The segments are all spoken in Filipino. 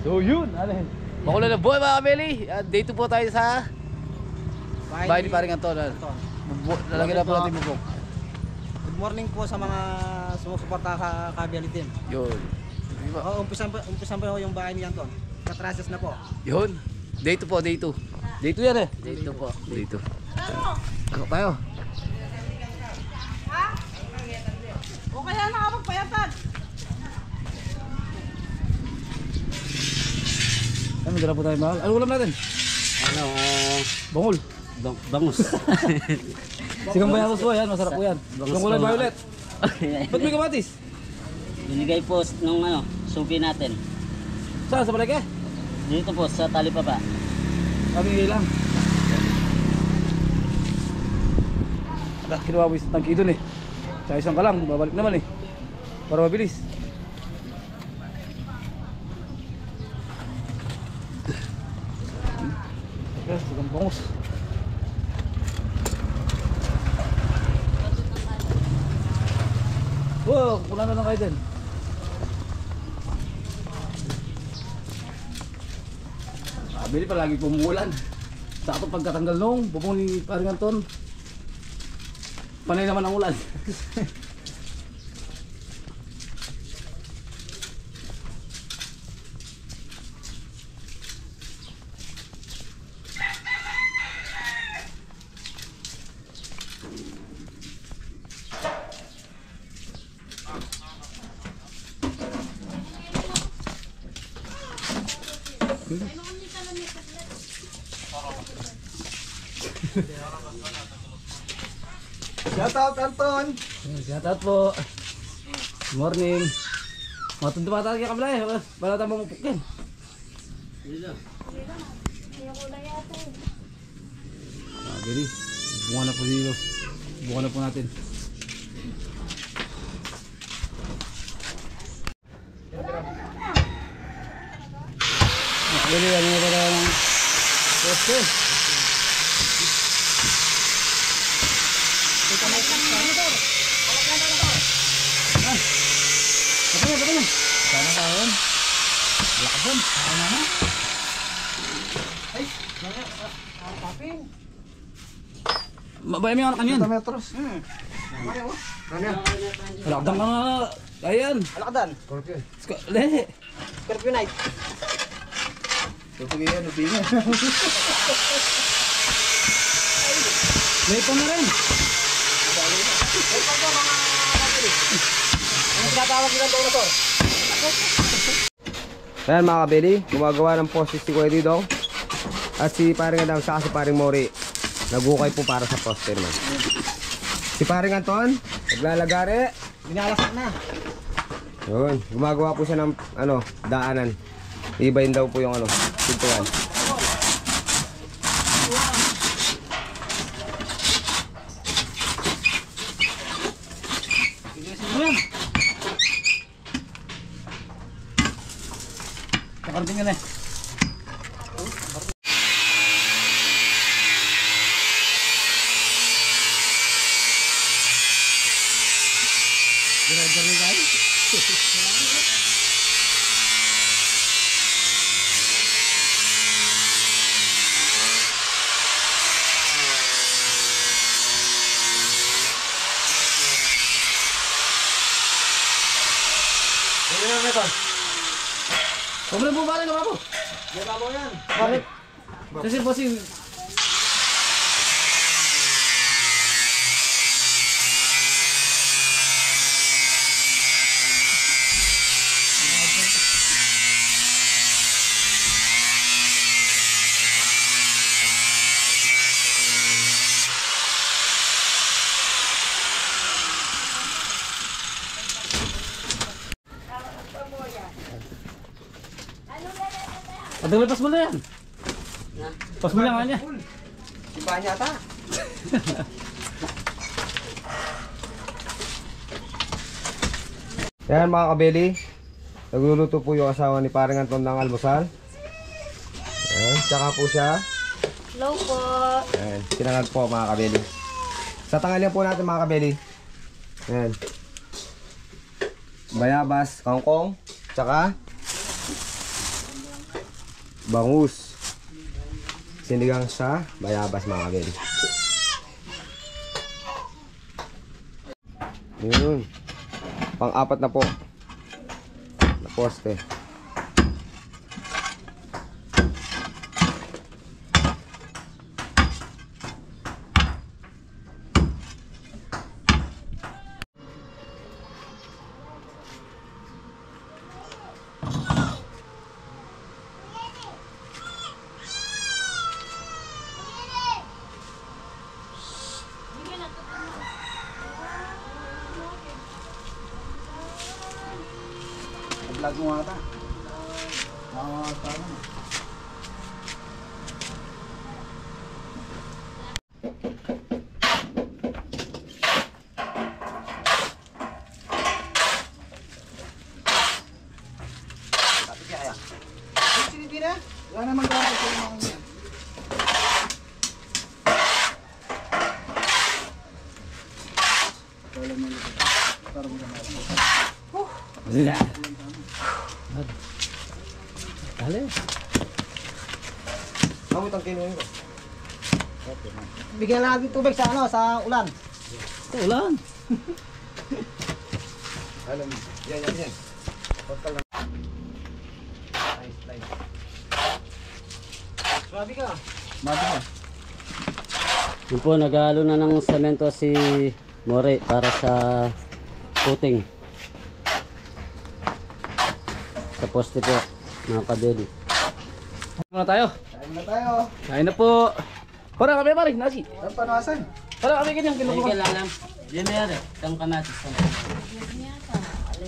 So yun, ano yun? Makulan na buhay mga kabeli. Dito po tayo sa bahay ni Paring Anton. Lalagyan na po natin bubong. Good morning po sa mga sumusuporta sa Kabeli Team. Yun. Umpisan pa yung bahay ni Anton. Katrases na po. Yun. Dito po, dito. Dito yan eh. Dito po. Dito. Ako tayo. Ha? O kaya nakapagpayatan. Ano, dala po tayo mahal. Ano ulam natin? Ano, Bangol. bangus. Sigang bayatos po yan, masarap po yan. Yung kulay violet. Ba't may kamatis? Binigay po nung suki natin. Saan? Sa palengke? Dito po sa Talipapa. Kami lang. Kinuha mo isang tangki doon eh. Sa isang ka lang, babalik naman eh. Para mabilis. Yes, sigang bangus. Wow, kuna na lang kayo din. Bili pa lagi pumuulan. Sakto pagkatanggal nung bubong ni Paring Anton. Panay naman ang ulan. Shoutout Anton! Shoutout po. Good morning. Matundo pa tayo kabla eh. Wala tayong mamupukin. Bili. Bunga na po dito. Bunga na po natin. Bili, ano na ba tayo ng poste? Patay. Sana kaon. Lakban. Ano na? Ay, paping. Mabay mo yung anak kanyan. Metros. Alakdan ka nga. Ayan. Alakdan. Lehe. Curfew night. Tutugiyan, upingan. May pa na rin. Ano tinatawag nilang donator? Ayan mga kabeli, gumagawa ng poste si Kuya Didong at si Paring Adang saka si Paring Mori nagukay po para sa poste naman. Si Paring Anton naglalagari, Binalasak na. yun, gumagawa po siya ng daanan. Ibayin daw po yung pintuan. Nakarating yan eh. Huwag mo na bumalik ka ba po? Diba mo yan? Balik. Kasi bossing. Padang pas mo na yan. Pas mo lang nga niya. Iba niya ata. Yan mga kabeli, nagluluto po yung asawa ni Paring Anton ng almusal. Ayan, tsaka po siya. Hello po. Ayan, sinangag po mga kabeli. Sa tanghalian po natin mga kabeli. Ayan. Bayabas, kangkong, tsaka bangus. Sinigang sa bayabas mga kabeli. Yun. Pang-apat na po. Na poste. Vlog mo ata. Paano? Tapi kaya. Sini na. Wala namang gamit sa mga yan. Dali. Kamot ang kinuhin ko. Bigyan lang natin tubig sa sa ulan. Ulan. Alam, yan. Hotel lang. Nice. Swabe ka. Yun po, naghalo na ng semento si More para sa footing. Sa poste po, mga kabeli. Ano tayo? Kain na tayo. Kain na po. Para kami pare, nasi. Ang panasan. Para kami kanyang Ay, kinukuha. kailangan. Diyan na yan eh. Kang kamatis.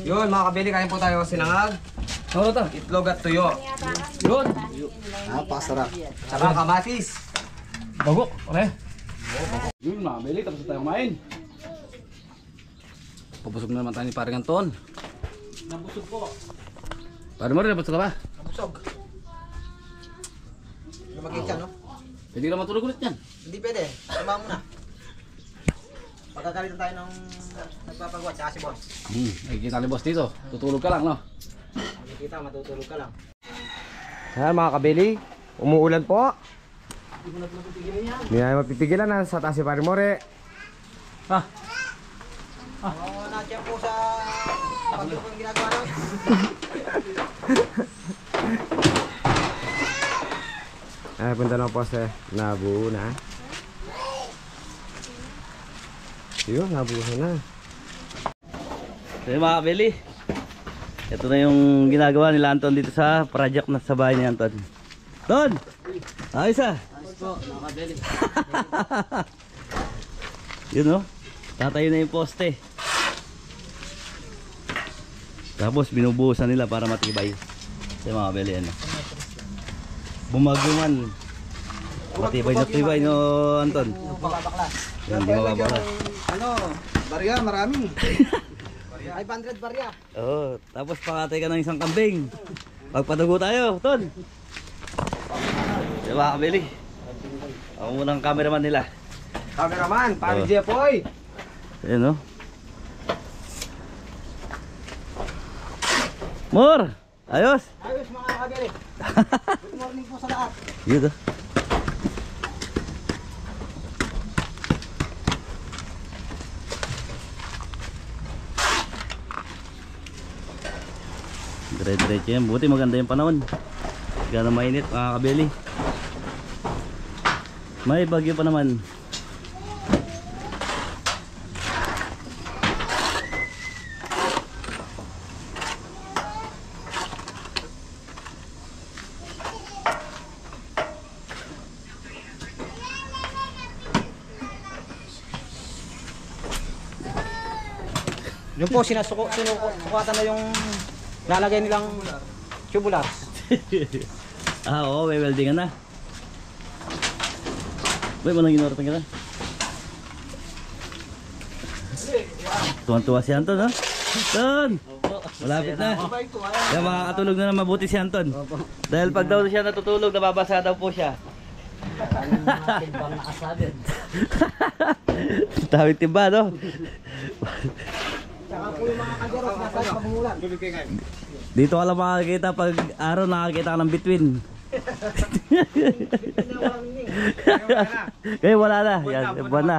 Yun mga kabeli, kain po tayo sinangag, Ano to? itlog at tuyo. Yun. Pasarap. Tsaka kamatis. Bagok. Pare. Yun mga beli, tapos na tayo kumain. Pabusog na naman tayo ni paring Anton. Nabusog po. Pare mo rin, nabusog ka ba? Nabusog. Lumagay ka, no? Pwede ka na matulog ulit yan. Hindi pwede. Tama mo na. Pagkakalitan tayo ng nagpapagawa, tsaka si boss. Nakikita ni boss dito. Tutulog ka lang, no? Makikita, matutulog ka lang. Ayan mga kabeli, umuulan po. Hindi mo na pipigilan yan. Hindi na mapipigilan na sa taas si Pare More. Ha? Oo, nandiyan po sa pagkakang ginagawa namin. Ay, punta na po sa nabuo na. Yun, nabuo na. So yung mga kabeli, ito na yung ginagawa nila Anton dito sa project na sa bahay ni Anton. Ton! Ayos ah! Ayos po, mga kabeli. Yun oh, tatayo na yung poste. Tapos binubuhusan nila para matibay. So mga kabeli, ano. Bumagyo man. Matibay na tibay no Anton. Babaklas. Yan, di mababala. Ano, barya, marami. 500 barya. Oo, tapos pakatay ka ng isang kambing. Pagpadugo tayo, Ton. Diba mga kabeli? Ako muna ang cameraman nila. Cameraman, Pare Oh. Jepoy. Ayan o. Mor! Ayos! Ayos mga kabili. Good morning po sa lahat. Yun o. Dire-diretso yan. Buti maganda yung panahon. Gano'n mainit mga kabeli. May bagyo pa naman. Yung po, sinukatan na yung lalagay nilang tubulars. Ah, oo, may welding na. Boy, mo nang ginortan ka na. Tuwan-tuwa si Anton, ha? Anton! Malapit na. Kaya makakatulog na ng mabuti si Anton. Dahil pag daw siya natutulog, nababasa daw po siya. Timbang na kasagad. Tawid timba, no? Tsaka po yung mga kagerok nasa pagmulan. Dito ka lang makakita pag araw nakakita ka ng between. Kaya wala na. Yan, buwan na.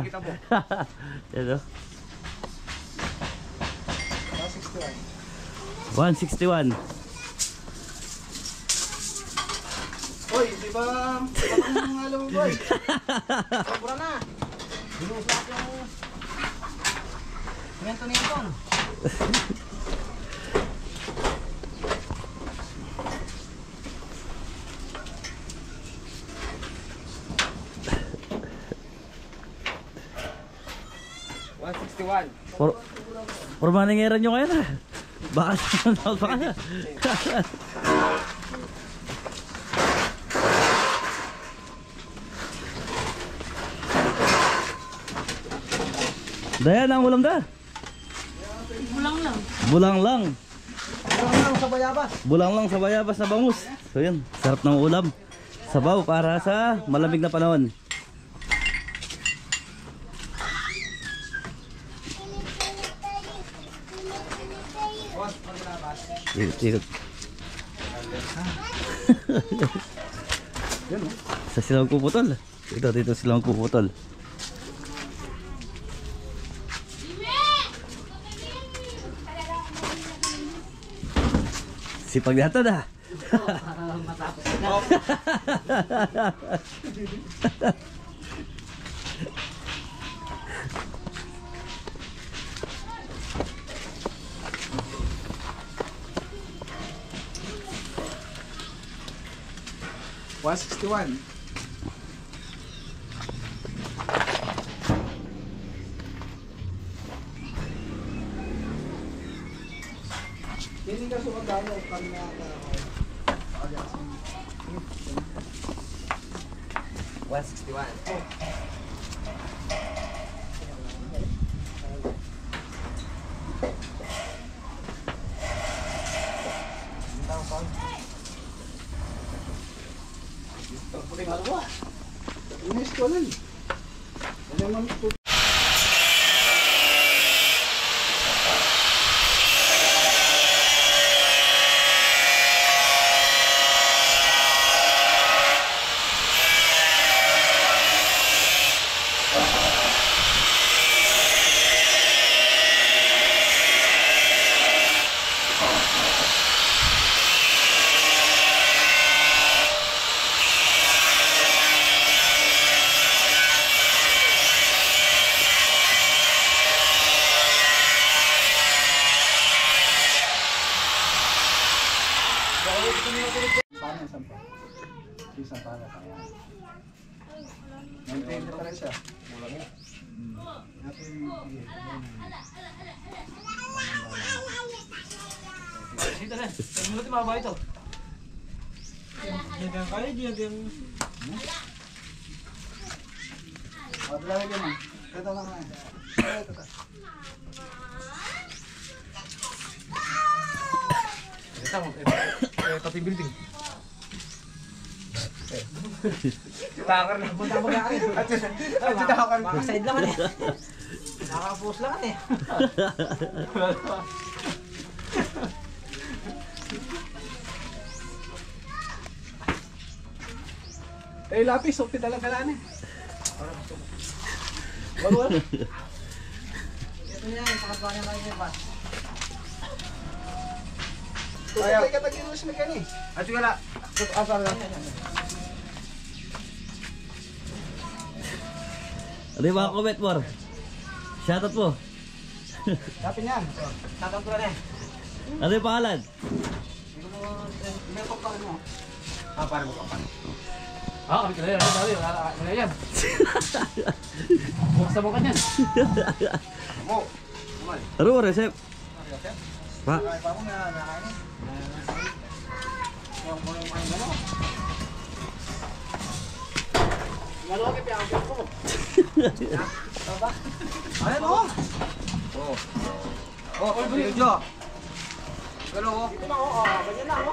Yan, oh. 161. Hoy, di ba? Ang alam mo, boy. Sobra na. Binusak yung... Ganito na ito. Por maningiran nyo ngayon, ah. Baka baka. Dayan ang ulam da. Bulang lang. Bulang lang. Bulang lang sa bayabas. Bulang lang sa bayabas na bangus. So yan, sarap ng ulam. Sabaw para sa malamig na panahon. Ikot. Sa silang puputol. Dito silang puputol. Sipag natin ah. Matapos na. $161. Hindi ka sumagano kami na Dito na. Minuto mababa ito. Diyan kali diyan. Adlaw yan. Kata lang na. Ito mo. Pati building. Takar na punta mag-aaral. At takar. Baka side lang eh. Nakapos lang eh. Eh lapis, okay talaga lang eh. Wala. Ito niya, pakatwa niya kayo ba? Ayaw. Kaya tag-inulis mo kani. At wala. Asal lang. Ano yung mga comment mo? Shoutout po. Dapat niyan. Tatang ko na eh. Ano yung pangalan? May pagkakas mo. Para mo kapan. Kami ka na yan. Ano yan? Bukas na bukan yan. Mo. Ano mo, Recep? Pa? Kaya pa mo na nakain. Yung mo yung ano. Lalo ka piang ko. Ba? Ano mo? Oh. Oh, video. Galo ko. Ito na ko. Ganyan na ako.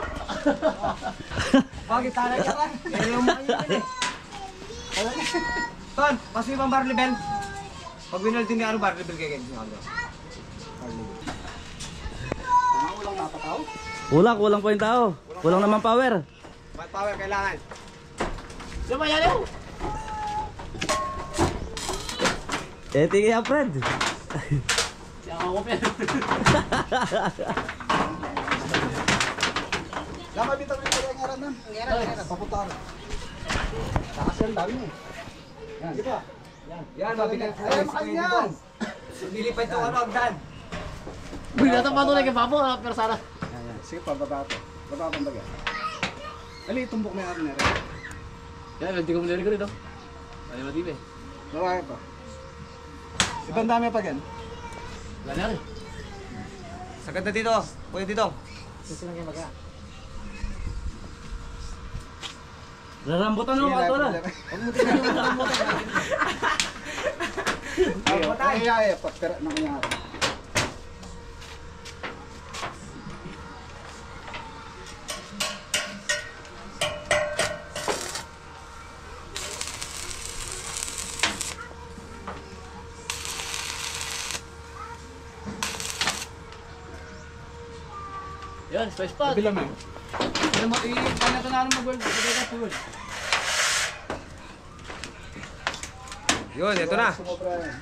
Bakit taray ka lang? Kaya yung mga yun eh. Ton, paso yung barley bell. Pag winal din niya ano barley bell kaya ganyan. Kulang po yung tao. Kulang naman power. What power kailangan? Diyan ba yan yun? Tingin Fred. Siya ako pa. Lama bitaw rin kaya ngaran na. Ngaran. Papunta na. Takas yan, dami mo. Yan. Di ba? Yan, mabigat po. Ay, makanyan. Dilipad yung ano, agdan. Bigla ito patunay kay Papo, pero sana. Sige pa, baba ito. Baba pang bagay. Ali, tumbok na yung rin. Yan, hindi ko malirik ko rin, no? Ano yung matibay? Baba ito. Ibang dami pa gan. Wala na rin. Sagad na dito. Pwede dito. Susunod kayo mag-a. Rarambutan mo ka to na. Huwag mo tingnan yung rambutan. Ay, pagkara na kanya. Yan, spice pot. Bilang mo. Panato na mag-world. Pagkaka sa world. Yun, ito na. Sumobra yan.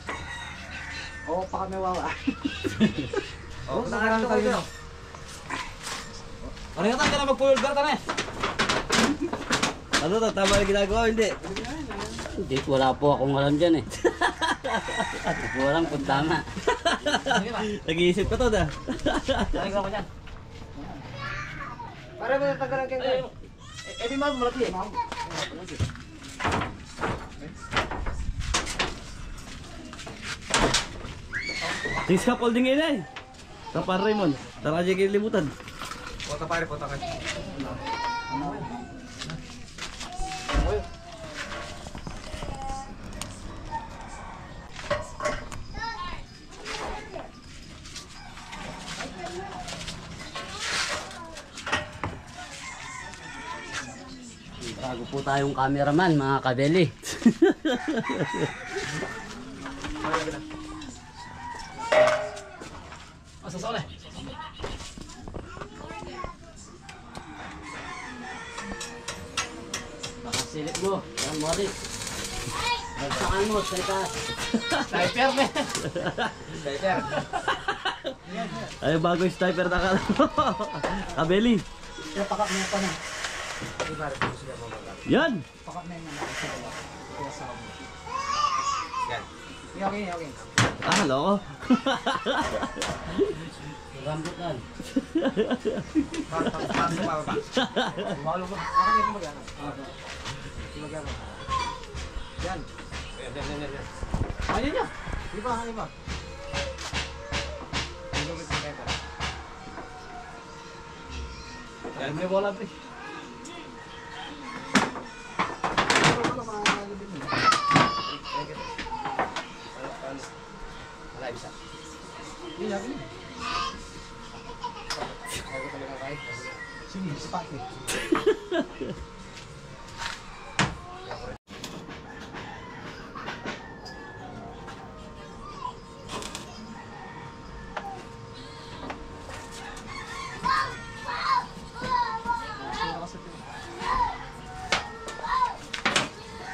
Oo, pa kami wawa. Oh, nakakarang tayo dito. Ano nga tayo na mag-pulgar ka na eh? Ano to? Tama na ginagawa o hindi? Hindi, wala po akong alam dyan eh. Hindi ko alam kung tama. Nag-iisip ka to na. Nalagyan ko dyan. Para mo natagalan kayo. Ebi mo, malaki eh. Yung scaffolding yun eh. Tapar Raymond. Tara ka dyan limutan. Punta pare, punta ka. Bago po tayong cameraman, mga kabeli. Masasole. Baka silip mo, yan Mori. Bagsakan mo, sa itaas. Sniper na. Sniper. Ay, bago yung sniper na ka. Kabeli. Pakak mo pa na. Yan! Pakak na yung mga. Yan. Okay, okay. Ah, loko. Rambutan. Mahalo ba? Ako na yung mag-ano. Mag-ano. Yan. Yan. Ayun niya. Di ba? Di ba? Yan, may bola pre. Wala bisa. Yun, yun. Sige, sapat eh.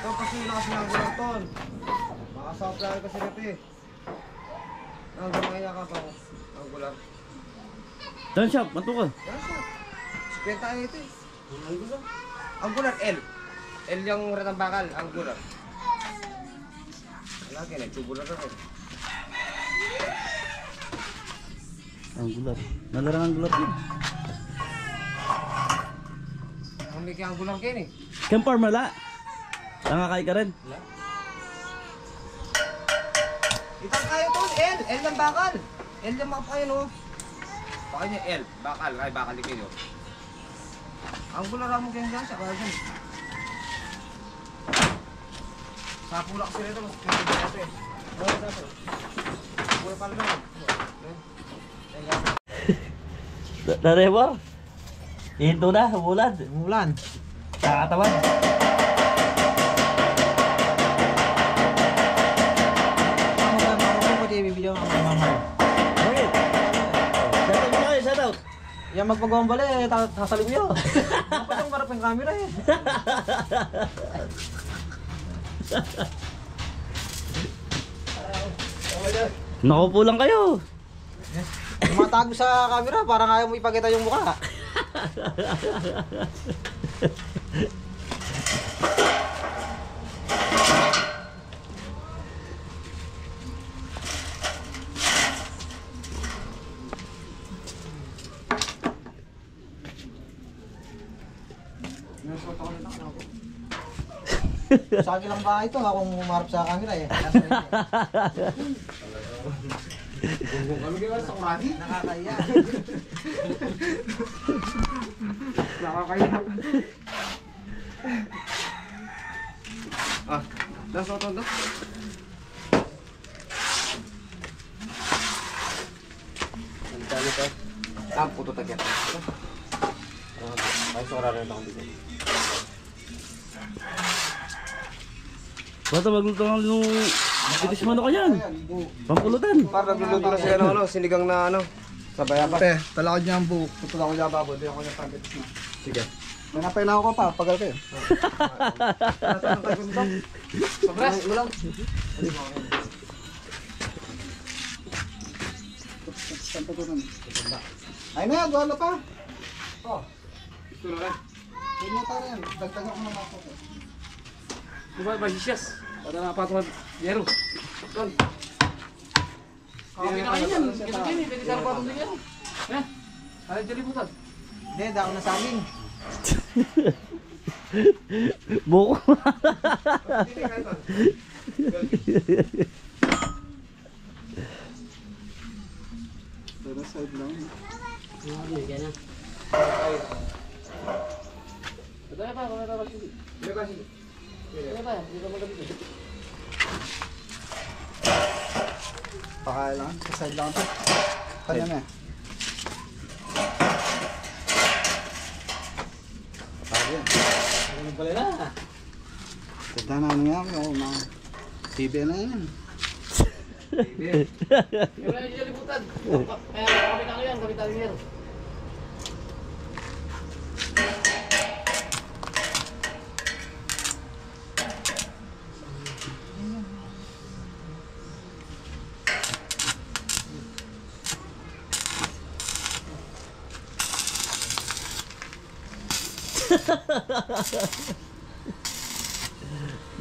Ito kasi lakas ng gulang ton. Makasaplar kasi natin eh. Ang gamay niya ka pa. Ang gulang. Down shop, matukol. Yan siya. Spenta ito eh. Ang gulang. Ang gulang L. L yung ratang bakal. Ang gulang. Wala kaya nagtubulan na rin. Ang gulat. Nalarang ang gulat yun. Ang may kaya ang gulang kayo eh. Kempar mala. Nangakay ka rin. Itang kayo to, L. L ng bakal. L yung mga kayo no. Baka niya L. Bakal. Ay bakal di kayo. Ang gulang mo kayo dyan siya. Kaya dyan. Sapula kasi nito. Mas pinagin nato eh. Wala nato. Wala pala naman. Narewar. Hinto na, umulan. Umulan. Kakatawan. Ako mo bibigyan ng mga mahal. Bakit? Shoutout mo kayo, shoutout. Yan magpagawang bali, sasalig mo yun. Dapat yung marap yung camera eh. Nakaupo lang kayo. Tumatago sa camera, parang ayaw mo ipakita yung mukha. Sa akin lang ba ito, akong umarap sa camera eh. Kami ginawa sa kurani? Nakakaya. Nakakaya. Ah, das auto das. Ano to? Ah, puto tagyan. Ay, sora rin ako dito. Bata magluto ng bitis mo na kanyan. Pampulutan. Para nagluluto na sila ng ano, sinigang na ano, sa bayabas. Te, talakad niya ang buhok. Tutulak ko niya babo, di ako niya pagkatis na. Sige. May napailangan ko pa, pagal kayo. Nasaan kayo nito? Sobras? Ulang. Ay na, wala pa. Oh. Ito na rin. Hindi na tayo yan. Dagdagan ko na ako. Diba, basisiyas. Para napatuman. Yero. Doon. Kami na kayo yan. Kasi din, pwede ka napatong din yan. Eh, alam dyan liputan. Hindi, hindi ako nasaging. Buko. Pero side lang. Bigyan na. Ito na pa, kung natapos hindi. Ito na pa, hindi ka magalit. Pakain lang. Sa side lang ito. Kanya na eh. Pakain yan. Ano pala na? Ganda na ano nga. Oo, na. TV na yan. Yung wala dyan liputan. Kaya kami na yan, kami tayo yan.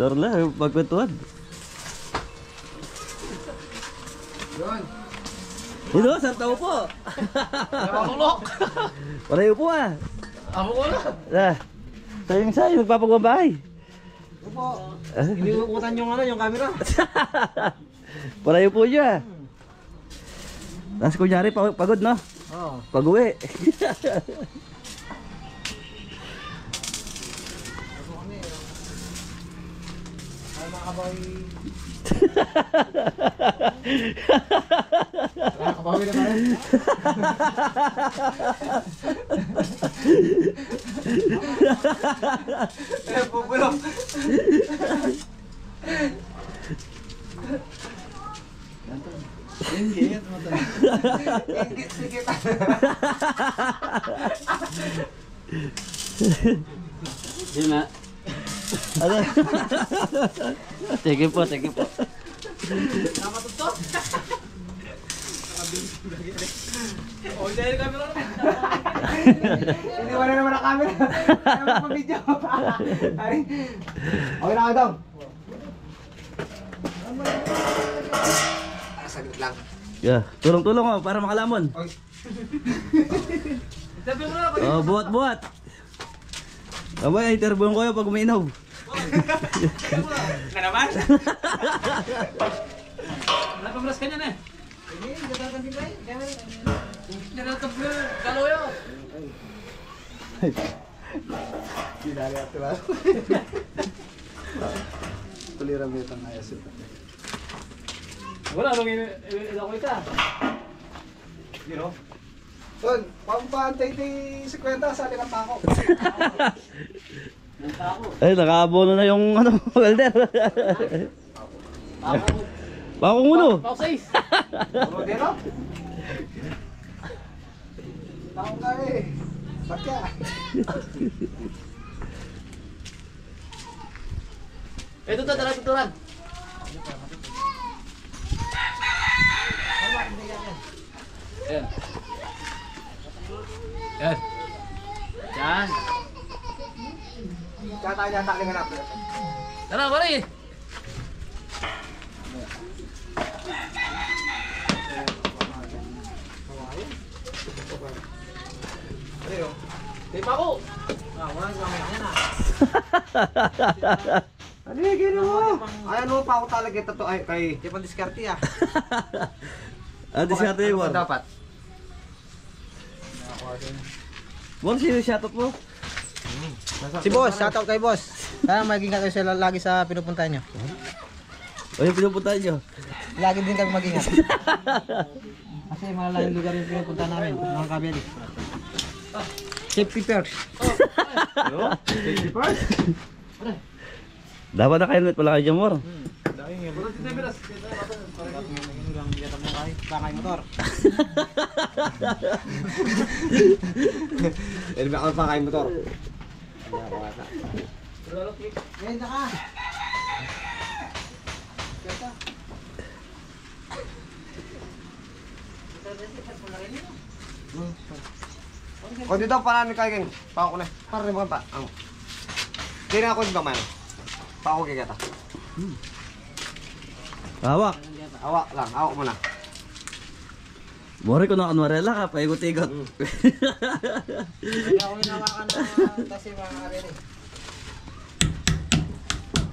Darla, pagkwentuhan. Yun. Ito, saan tao po? Nakatulok! Parayo po ah. Ako ko na! Sayang sa'yo, nagpapagbabahay. Opo. Iniuutan yung ano, yung camera. Parayo po siya. Tapos kunyari, pagod no? Oo. Pag-uwi. Ay, makabawi. Makabawi na rin. Eh, bubulong. Ingit mo tayo. Ingit, sige. Yun na. Ano? Sige po, sige po. Nakatutok! O, dahil kami lang. Hindi wala naman ang camera. Ayaw mo pa-video. Ay. Okay na ka daw. Saglit lang. Yeah, tulong-tulong oh, para makalamon. Sabi mo na, Oh, buhat-buhat. Abay, interviewin ko yun pag umiinom. ka naman? Napamras ka niyan eh. Hindi, gatagan din kayo. Nanatap ko yun, galaw yun. Dinali at diba? Tuliran mo itong ayos ito. Wala, nung ako ita. You know? Tol, pampantay ti 50 sa aling ang pako. Ay, nakaabono na yung ano, welder. Bakong uno. Pau 6. Rodero? Tao ka eh. Ba't ka? Ito to, tara tuturan. Ayan. Ayan. Yan. Kata yata dengan apa? Tara, mari. Ayo. Di pa ako. Ano yung gino mo? Ay, ano pa ako talaga ito to? Ay, kay... Di pa diskarte ah. Ano diskarte mo? Ano dapat? Bon, sino shoutout mo? Si boss, shoutout kay boss. Sana maging kayo sila lagi sa pinupuntahan nyo. O yung pinupuntahan nyo? Lagi din kami mag-ingat. Kasi malalayong lugar yung pinupuntahan namin, mga kabeli. Safety first. Safety first? Dapat na kayo net pala kayo dyan, Mor. Bangay motor. Ano ba ako pakain motor? Ngayon na ka. O dito para ni kayo pa ako na. Para ni mga pa. Kaya ako di ba man? Pa ako kaya ta. Hawak. Awak lang, awak muna. Mori ko na kanwarela ka, paikot-ikot. Hindi ako hinawakan na kasi mga kabeli.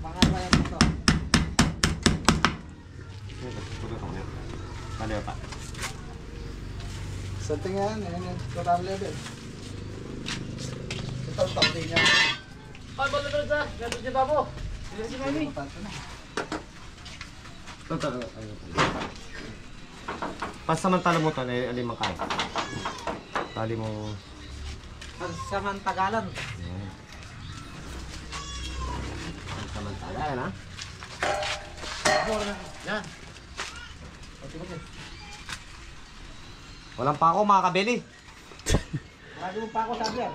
Pangal pa yan ito. Kaliwa pa. Sa tingin, yan yung total level. Ito ang top niya. Ay, balon sa. Ganto si Babo. Sila si Mami. Pasamantala mo to, alimang kain. Tali mo. Samantagalan. Samantala, yan ha? Yan. Walang pa ako mga kabeli. Lagi mo pa ako sabi yan.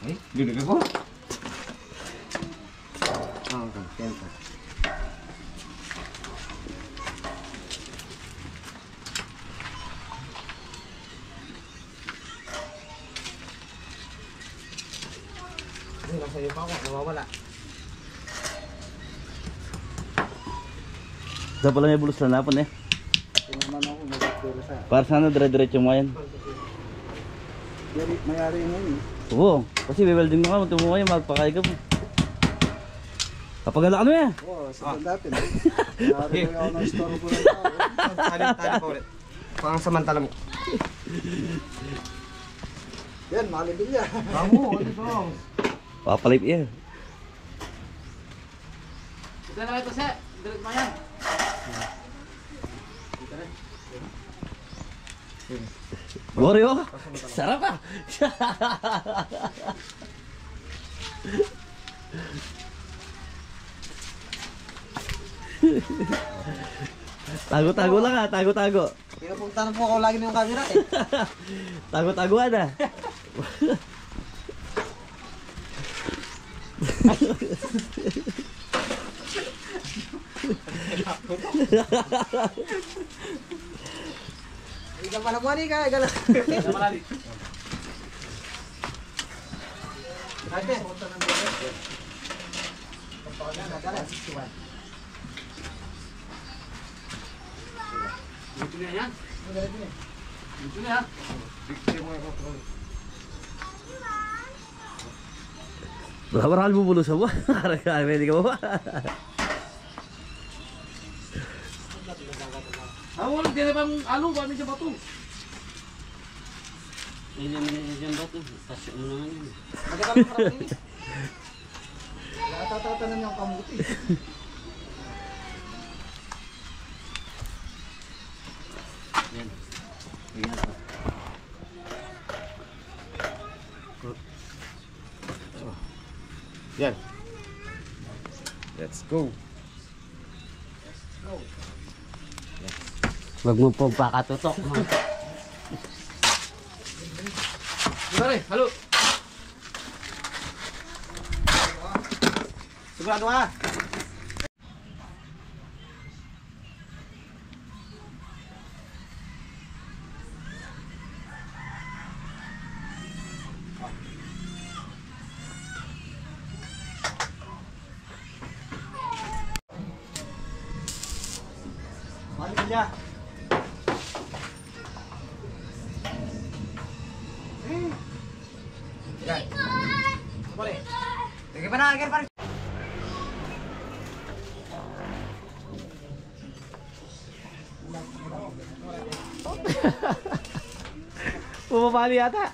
Ay, ginig ako. Okay, tempo. Hindi, nasa iyo pa ako. Nawawala. Sa pala may bulus na napon eh. Tinaman ako. Magkakuro sa. Para sana dire-diretso mo yan. Mayari ngayon. Oo, kasi welding mo ka, magtumuha kayo, magpakain ka mo. Kapag ala ka na yan. Oo, sa dati na. Mayari ako ng store ko lang ako. Tali pa ulit. Pang samantala mo. Yan, malibig niya. Kamu, ano ito? Papalip yan. Ito na ito, Sir. Direct mo yan. Mori oh, sarap ah. Tago-tago lang ah, tago-tago. Pinupunta na po ako lagi ng camera eh. Tago-taguan ah. Ikaw pa naman eh, kaya gala. Ate. Ito na yan. Ito na yan. Berapa kali bubulus apa? Karena ini ka ba? Ako lang, di na bang alo, kami sa bato. Ini mana jam batu, tasik mana ni? Ada kami parang ini. Natatatanan yung kamuti. Yan. Yan. Yan. Let's go. Wag mo pong pakatutok. Pare, halo. Sigurado ka. Mali ka dyan. Yan. Boleh. Bagaimana agar par? Bumabali yata.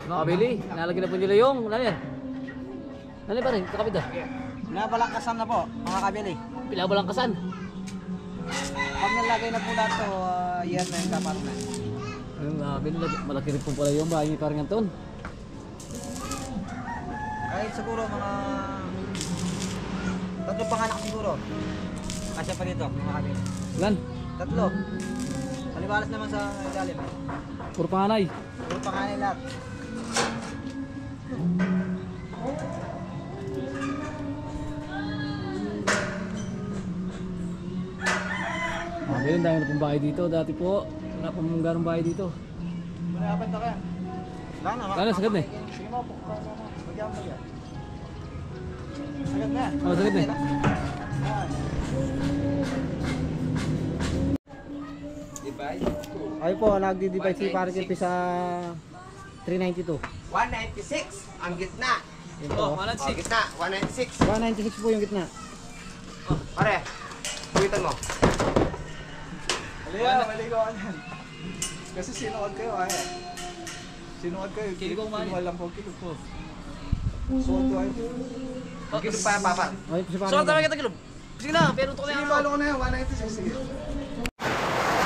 Nakabili, nalagyan na po nila yung layan. Nalay pa rin, kakabit ah. Nabalangkasan na po, mga kabili. Pinabalangkasan. Pag nalagay na po lahat to, yan na yung dapat na. Ayun, malaki rin po pala yung bahay ni Parang Anton. Kahit siguro mga 3 panganak siguro. Kasi pa dito, mga kabili. Ilan? 3. Malibalas naman sa ilalim. Puro panganay. Puro panganay lahat. Ayun, dami na pong bahay dito. Dati po, wala pong ganong bahay dito. Malapat na kaya? Wala na. Wala, sagad na eh. Sige mo po. Bagyan mo yan. Sagad na. Oh, sagad na eh. Ay po, nagdi-divide si Pare Jepi sa 392. 196 ang gitna. Ito. Oh, gitna, 196. 196 po yung gitna. Pare, buwitan mo. Halika, maligo ka dyan. Kasi sinuod kayo, ay. Sinuod kayo. Kiligong man. Kinuha lang po, kilig po. Suod ko ay. Gito pa, papa. Ay, si Pare. So, tama kita kilom. Sige na, pero ito ko na Sige, yan. balo ko na yan, 196. Sige.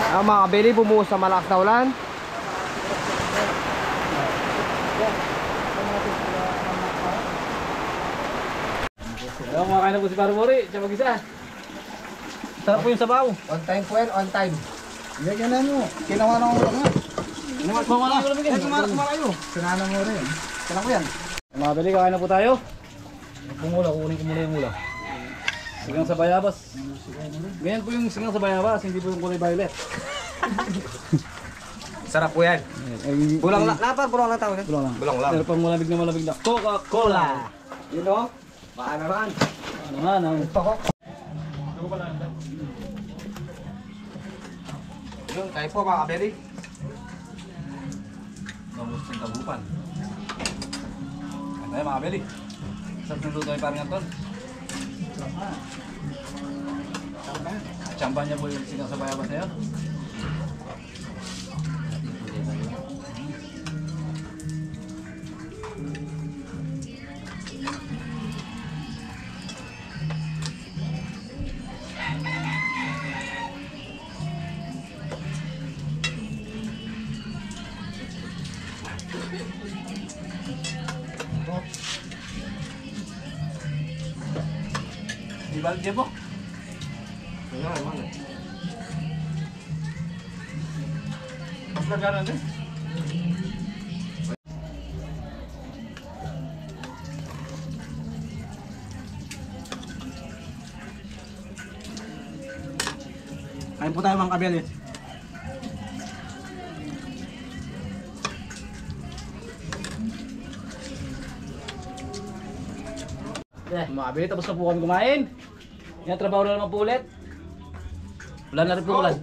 Mga kabili, bumuhos sa malakas na ulan. Ayun, kumakain na po si Parang Mori. Siya mag-isa. Sarap po yung sabaw. On time po yan, on time. Yan na mo. Kinawa na ko lang. Kumakain ko lang Ay, kumakayo. Sinana mo rin. Kailan ko yan? Mga bali, kain na po tayo. Pumula, kukunin ko muna yung mula. Sigang sa bayabas. Ganyan po yung sigang sa bayabas, hindi po yung kulay violet. Sarap po yan. Bulang lang. Lapar, bulang lang tawag. Bulang lang. Bulang lang. Pero pang malamig na Coca-Cola. You know? Maanaran. Ano nga, no? Yun, kayo po mga kabili. Vamos ng tabupan. Ano tayo mga kabili? Sarap ng luto ay Parang Anton. Champa niya po yung sigang sa bayabas na yun. Di balik dia po. Ano, ano? Mas nagkaroon din. Kain po tayo mga kabili. mga kabili, tapos na po kami kumain. Yan, trabaho na naman po ulit. Wala na rin po ulan.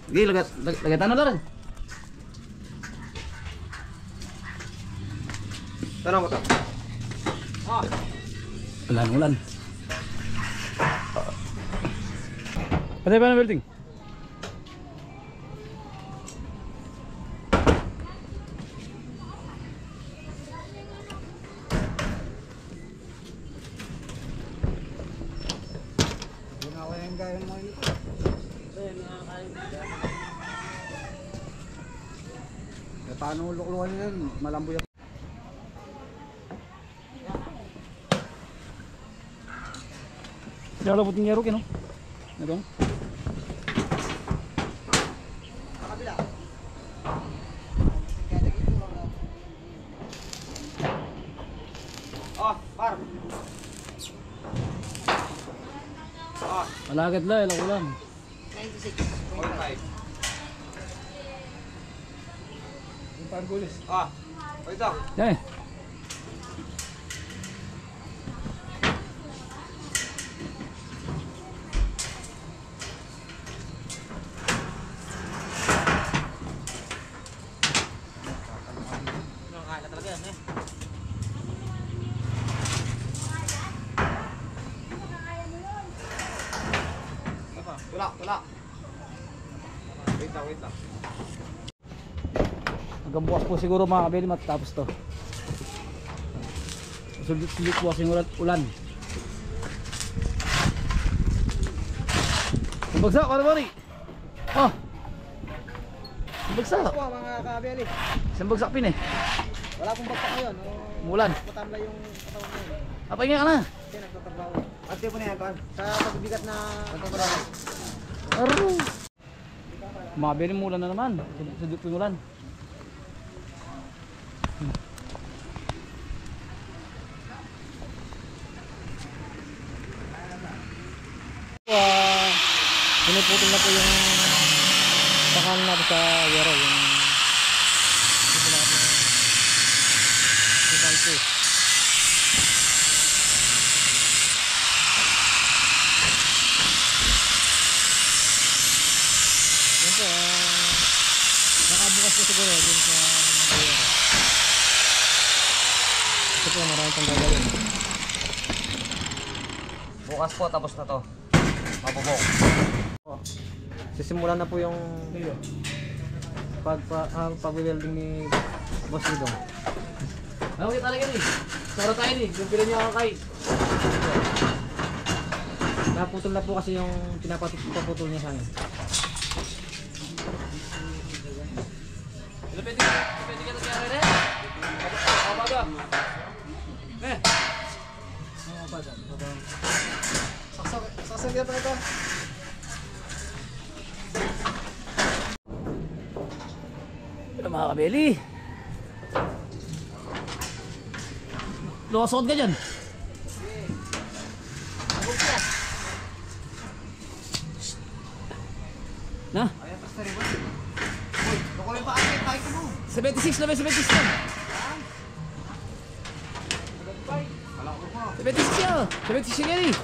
Sige, lagatan na rin. Tanong mo to. Wala na ulan. Patay pa na building. Paano lukluan yan? Malamboy ako. Kaya labot ng yero kino. Ito. Malagad la, ilang ulan. 96.5. Yung panggulis. Ito. Yan eh. Wala. Wait lang. Hanggang bukas po siguro mga kabili matatapos to. Sulit po kasi ulan. Bagsak, Mari. Oh. Bagsak. Po mga kabeli. Isang bagsak pin eh. Wala pong bagsak ngayon. Umulan. Matamla yung katawan ngayon. Pahinga ka na. Kasi nagtatrabaho. Ate po na yan, Kon. Sa pagbibigat na nagtatrabaho. Aro. Mabili mo ulan na naman. Sudut yung ulan. Pinuputol na po yung pakanan natin sa yero. Yung ito na natin sa balto. Yan po, nakabukas po siguro dun sa yero. Ito po, marami pang gagawin. Bukas po, tapos na to. Mabubok. Sisimulan na po yung pag-welding ni Boss Lidong. Okay talaga rin. Sara tayo rin. Yung pila niya kakay. Naputol na po kasi yung pinaputol niya sa akin. Pwede ka nagyari rin? Kapaga. Sasagyan pa ito. Ito mga kabeli. Luwasod ka dyan. Na? Ayan, basta rin. Uy, nakuha pa ate, tayo ko mo. 76 na ba? 76 na. 76 yan. 76 yan eh.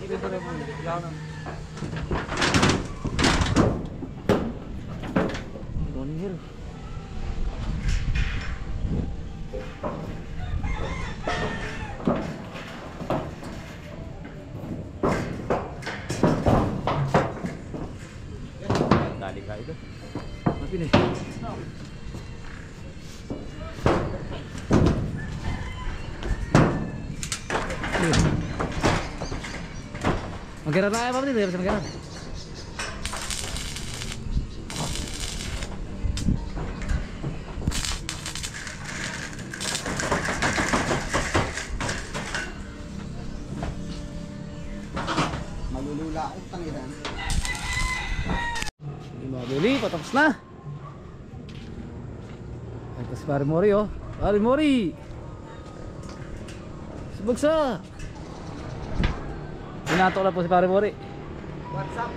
Ito rin po. Yan na. Downhill. Dali ka ito. Mapin eh. Magkira na apa dito? Bisa magkira. Malulula akong tangiran. Hindi mabili, patapos na. Ito si Pare Mori oh. Pare Mori! Subagsa! Pinato lang po si Pare Mori. What's up?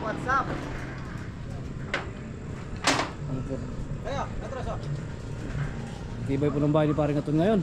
Ano po? Ayo, atraso. Tibay po ng bahay ni Pare Ngaton ngayon.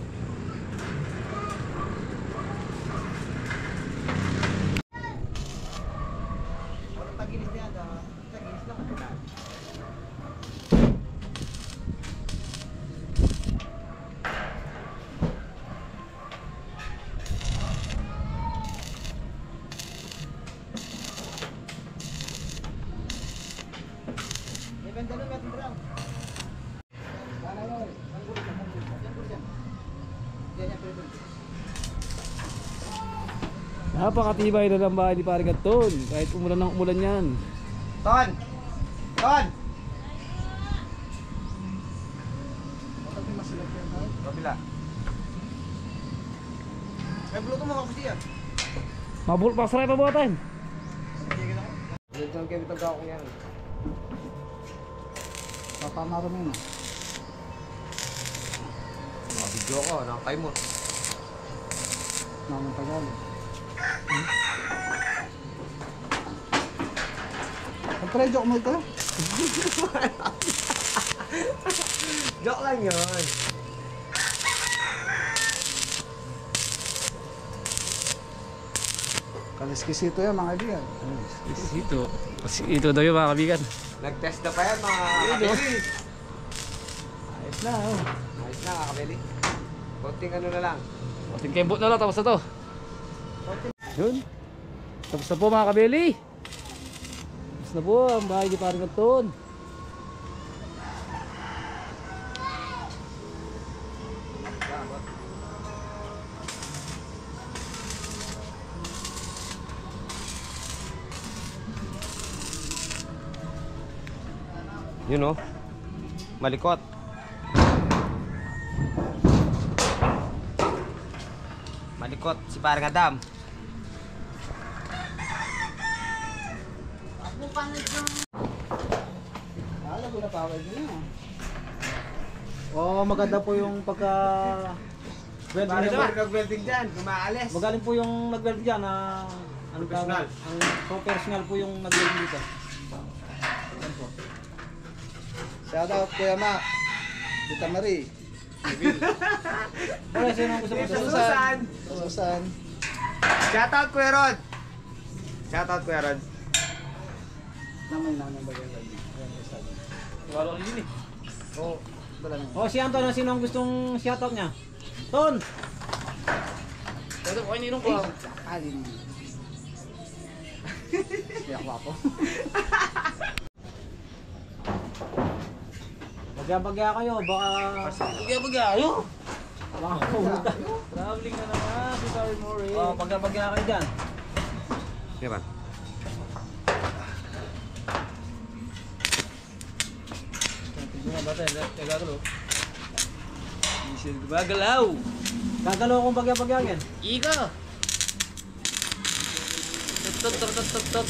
Napakatibay na ng bahay ni Paring Anton. Kahit umulan ng umulan yan. Ton! Ton! Kabila. May buluto mo ako siya. Mabul pa saray pa buhatan. Dito ang kebitag ako yan. Papamaro mo yun. Video ko, nakakay mo. Namang tagal. Siyempre, joke mo ito. Joke lang yun. Kaliskisito yan mga kaibigan. Ito daw yung mga kabigan. Nag-test na pa yan mga kakabili. Ayos na oh. Ayos na kakabili. Konting ano na lang. Ating kembot na lang, tapos na to. Yun. Tapos na po mga kabeli. Tapos na po ang bahay ni Paring Anton. Yun o. Malikot. Malikot si Parang Adam. Alam ko na pawag niya. Oh, maganda po yung pagka welding Parang niya. nag-welding dyan, gumaalis. Magaling po yung nag-weld diyan na ano Professional. Ang professional po yung nag-weld dito. Yan po. Shout out Kuya Mac. Tita Marie. Wala sino ang gusto mo Susan. Susan. Shoutout Kuya Rod. Shoutout Kuya Rod. Namay bagay lang. Wala ko yun eh. Oh, dala na. Oh, si Anton, sino ang gustong shoutout niya? Ton! Ito ko ninong ko. Alin. Kaya ko. Bagya-bagya kayo, baka... Bagya ayo. Baka pumunta. Traveling na naman si Paring Mori. Oh, bagya-bagya kayo dyan. Di ba? Tingnan ba tayo? Gagalaw. Gagalaw. Gagalaw kong bagya-bagya yan. Ika. Tot.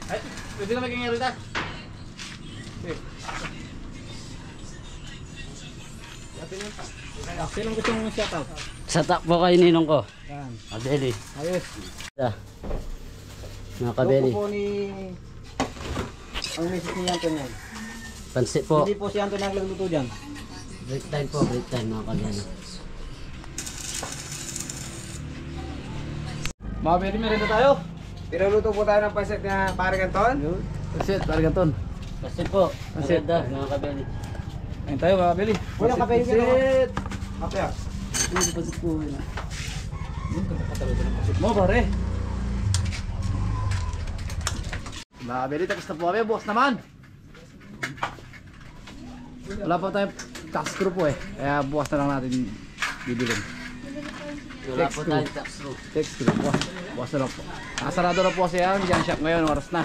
Ay, pwede na maging rita. Sino ang gustong shoutout? Sa takbo kay ninong ko. Yan. Kabeli. Ayos. Mga kabeli. Loko po ni... Ang misis ni Anton yan. Pansit po. Hindi po si Anton nagluluto dyan. Break time po, break time mga kabeli. Mga pwede meron tayo. Pinuluto po tayo ng paset na Parang Anton. That's it, Paring Anton. Pansit po. Pansit. Maganda mga kabeli. Ayun tayo mga kabeli. Kuya, kape yun yan, Pansit. Kape ah. Pansit po. Mo pare. Mga kabeli, tapos na po kami. Bukas naman. Wala pa tayong tax crew po eh. Kaya bukas na lang natin bibilin. Wala po tayong tax room. Tax crew. Bukas na lang po. Nakasarado na po kasi yan. Diyan shop ngayon. Oras na.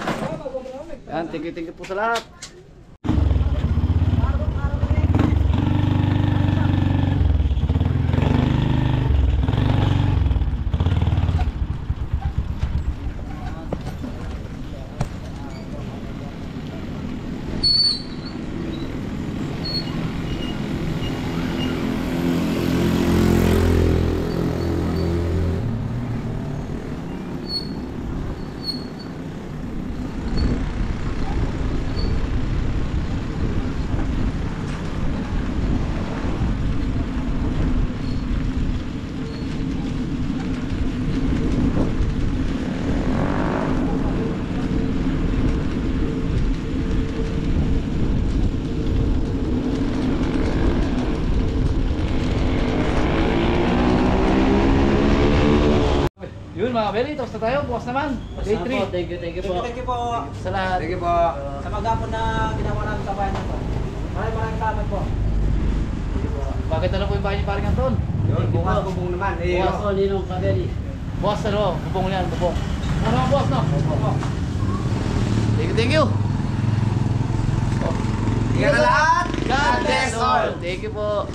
Yan, thank you po sa lahat. yun mga Beli, tapos na tayo. Bukas naman. Day 3. Thank you po. Thank you po. Sa lahat. Sige po. Sa maghapon na ginawa namin sa bayan na to. Maraming salamat po. Bakit na lang po yung bahay ni Paring Anton? Yun, bukas bubong naman. Eh, Bukas po, Ninong Kabeli. Bukas ano, bubong yan, bubong. Ano ang bukas no? Thank you. Ingat na lahat. God bless all. Thank you po.